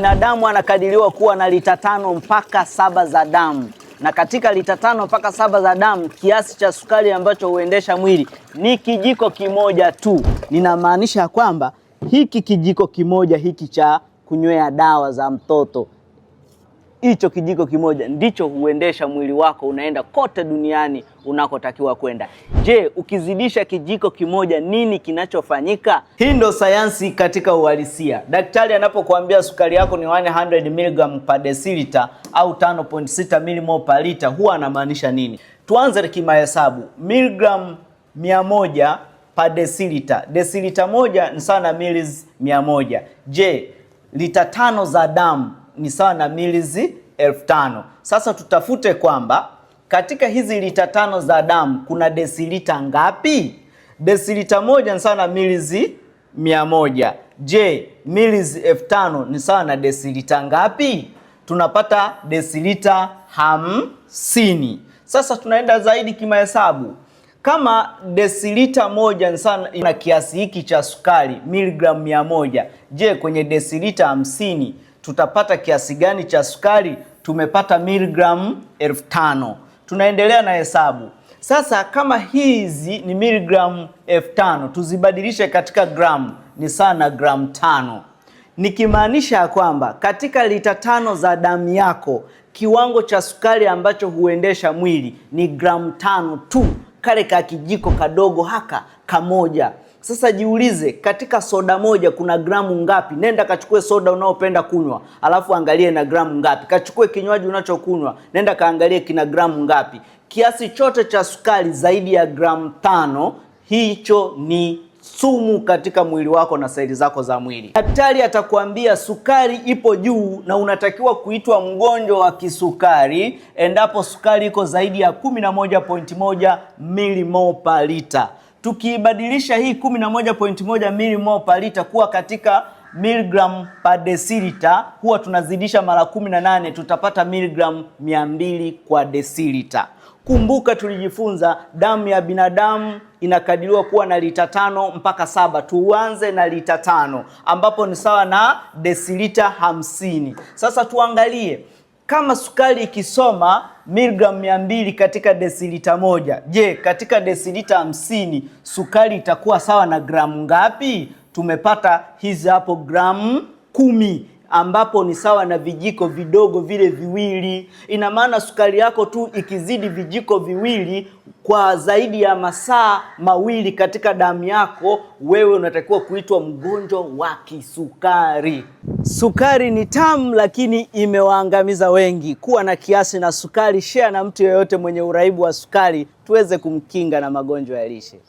Binadamu anakadiriwa kuwa na lita 5 mpaka 7 za damu, na katika lita 5 mpaka 7 za damu kiasi cha sukari ambacho huendesha mwili ni kijiko kimoja tu. Ninamaanisha kwamba hiki kijiko kimoja hiki cha kunywea dawa za mtoto, hicho kijiko kimoja ndicho huendesha mwili wako, unaenda kote duniani unakotakiwa kwenda. Je, ukizidisha kijiko kimoja nini kinachofanyika? Hii ndo sayansi katika uhalisia. Daktari anapokuambia sukari yako ni 100 mg per deciliter au 5.6 mmol per liter, huwa anamaanisha nini? Tuanze kimahesabu. Miligram 100 per deciliter. Deciliter moja ni sawa na milis 100. Je, lita 5 za damu ni sawa na milisi 5000. Sasa tutafute kwamba katika hizi lita 5 za damu kuna desilita ngapi? Desilita moja ni sawa na milisi 100. Je, milisi 5000 ni sawa na desilita ngapi? Tunapata desilita 50. Sasa tunaenda zaidi kimahesabu. Kama desilita moja ni sawa na kiasi hiki cha sukari, miligram 100. Je, kwenye desilita 50 tutapata kiasi gani cha sukari? Tumepata miligram 5000. Tunaendelea na hesabu. Sasa kama hizi ni miligram 5000, tuzibadilishe katika gramu, ni sawa na gramu 5. Nikimaanisha kwamba katika lita 5 za damu yako kiwango cha sukari ambacho huendesha mwili ni gramu 5 tu, kale ka kijiko kadogo haka kamoja. Sasa jiulize, katika soda moja kuna gramu ngapi? Nenda kachukue soda unaopenda kunywa, alafu angalie na gramu ngapi. Kachukue kinywaji unachokunywa, nenda kaangalie kina gramu ngapi. Kiasi chote cha sukari zaidi ya gramu 5, hicho ni sumu katika mwili wako na seli zako za mwili. Daktari atakwambia sukari ipo juu na unatakiwa kuitwa mgonjwa wa kisukari endapo sukari iko zaidi ya 11.1 mmol per liter. Tukiibadilisha hii 11.1 mmol per liter kuwa katika miligram per deciliter, huwa tunazidisha mara 18, tutapata miligram 200 kwa deciliter. Kumbuka tulijifunza damu ya binadamu inakadiriwa kuwa na lita 5 mpaka 7. Tuanze na lita 5 ambapo ni sawa na desilita 50. Sasa tuangalie kama sukari ikisoma miligram 200 katika desilita moja. Je, katika desilita 50 sukari itakuwa sawa na gramu ngapi? Tumepata hizi hapo gramu 10, ambapo ni sawa na vijiko vidogo vile viwili. Ina maana sukari yako tu ikizidi vijiko viwili kwa zaidi ya masaa 2 katika damu yako, wewe unatakiwa kuitwa mgonjwa wa kisukari. Sukari ni tamu lakini imewaangamiza wengi. Kuwa na kiasi na sukari, share na mtu yeyote mwenye uraibu wa sukari tuweze kumkinga na magonjwa ya lishe.